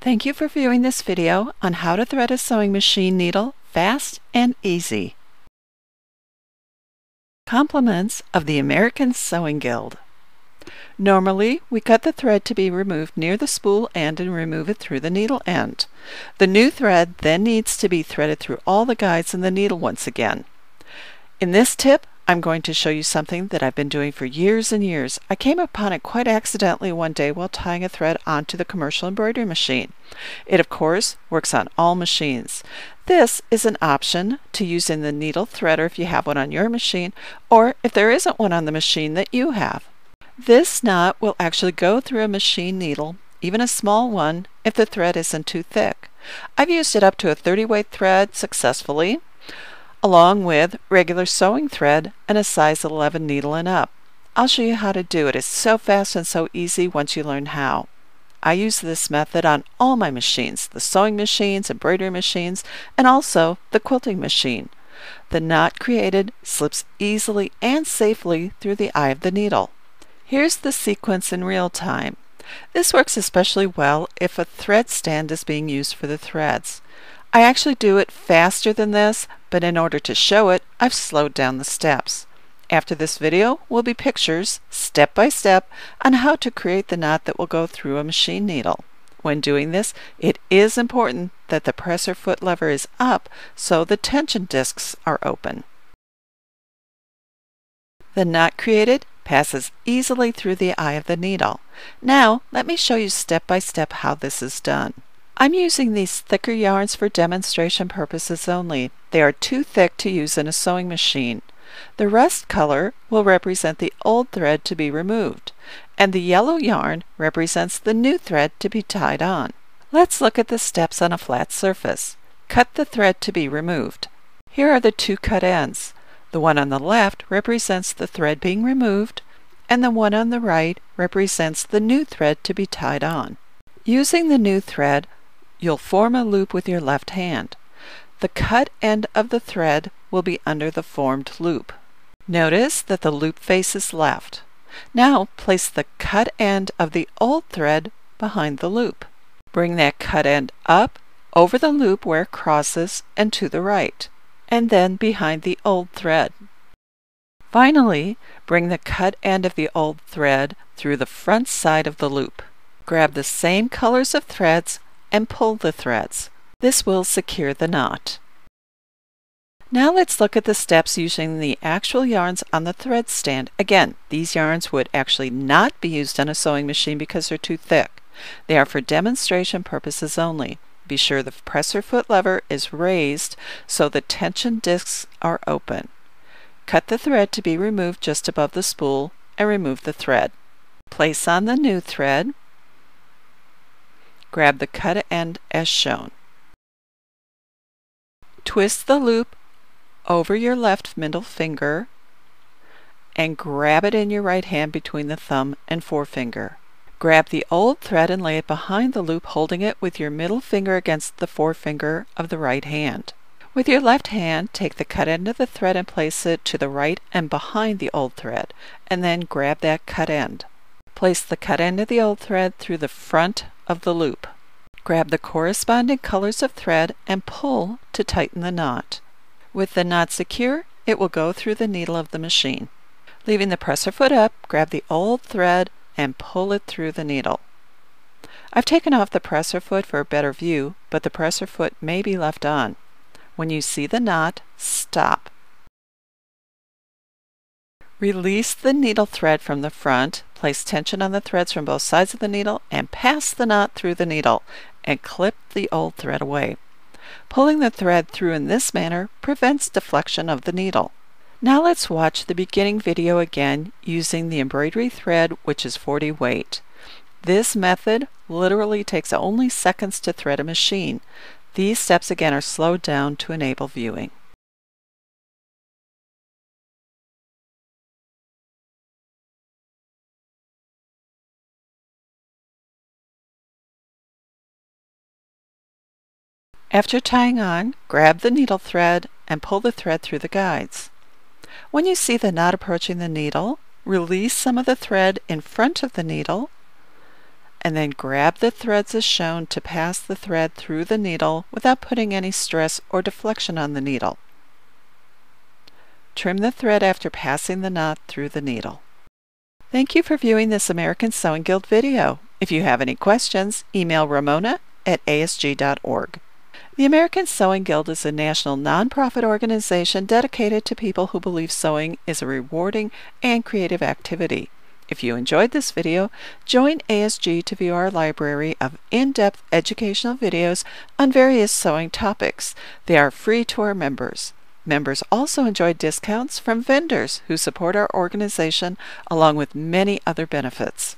Thank you for viewing this video on how to thread a sewing machine needle fast and easy. Compliments of the American Sewing Guild. Normally, we cut the thread to be removed near the spool end and remove it through the needle end. The new thread then needs to be threaded through all the guides in the needle once again. In this tip, I'm going to show you something that I've been doing for years and years. I came upon it quite accidentally one day while tying a thread onto the commercial embroidery machine. It, of course, works on all machines. This is an option to use in the needle threader if you have one on your machine, or if there isn't one on the machine that you have. This knot will actually go through a machine needle, even a small one, if the thread isn't too thick. I've used it up to a 30-weight thread successfully, along with regular sewing thread and a size 11 needle and up. I'll show you how to do it. It's so fast and so easy once you learn how. I use this method on all my machines, the sewing machines, embroidery machines, and also the quilting machine. The knot created slips easily and safely through the eye of the needle. Here's the sequence in real time. This works especially well if a thread stand is being used for the threads. I actually do it faster than this, but in order to show it, I've slowed down the steps. After this video will be pictures, step by step, on how to create the knot that will go through a machine needle. When doing this, it is important that the presser foot lever is up so the tension discs are open. The knot created passes easily through the eye of the needle. Now, let me show you step by step how this is done. I'm using these thicker yarns for demonstration purposes only. They are too thick to use in a sewing machine. The rust color will represent the old thread to be removed, and the yellow yarn represents the new thread to be tied on. Let's look at the steps on a flat surface. Cut the thread to be removed. Here are the two cut ends. The one on the left represents the thread being removed, and the one on the right represents the new thread to be tied on. Using the new thread, you'll form a loop with your left hand. The cut end of the thread will be under the formed loop. Notice that the loop face is left. Now place the cut end of the old thread behind the loop. Bring that cut end up over the loop where it crosses and to the right, and then behind the old thread. Finally, bring the cut end of the old thread through the front side of the loop. Grab the same colors of threads and pull the threads. This will secure the knot. Now let's look at the steps using the actual yarns on the thread stand. Again, these yarns would actually not be used on a sewing machine because they're too thick. They are for demonstration purposes only. Be sure the presser foot lever is raised so the tension discs are open. Cut the thread to be removed just above the spool and remove the thread. Place on the new thread. Grab the cut end as shown. Twist the loop over your left middle finger and grab it in your right hand between the thumb and forefinger. Grab the old thread and lay it behind the loop, holding it with your middle finger against the forefinger of the right hand. With your left hand, take the cut end of the thread and place it to the right and behind the old thread, and then grab that cut end. Place the cut end of the old thread through the front of the loop. Grab the corresponding colors of thread and pull to tighten the knot. With the knot secure, it will go through the needle of the machine. Leaving the presser foot up, grab the old thread and pull it through the needle. I've taken off the presser foot for a better view, but the presser foot may be left on. When you see the knot, stop. Release the needle thread from the front, place tension on the threads from both sides of the needle, and pass the knot through the needle, and clip the old thread away. Pulling the thread through in this manner prevents deflection of the needle. Now let's watch the beginning video again using the embroidery thread, which is 40 weight. This method literally takes only seconds to thread a machine. These steps again are slowed down to enable viewing. After tying on, grab the needle thread and pull the thread through the guides. When you see the knot approaching the needle, release some of the thread in front of the needle and then grab the threads as shown to pass the thread through the needle without putting any stress or deflection on the needle. Trim the thread after passing the knot through the needle. Thank you for viewing this American Sewing Guild video. If you have any questions, email ramona@asg.org. The American Sewing Guild is a national nonprofit organization dedicated to people who believe sewing is a rewarding and creative activity. If you enjoyed this video, join ASG to view our library of in-depth educational videos on various sewing topics. They are free to our members. Members also enjoy discounts from vendors who support our organization, along with many other benefits.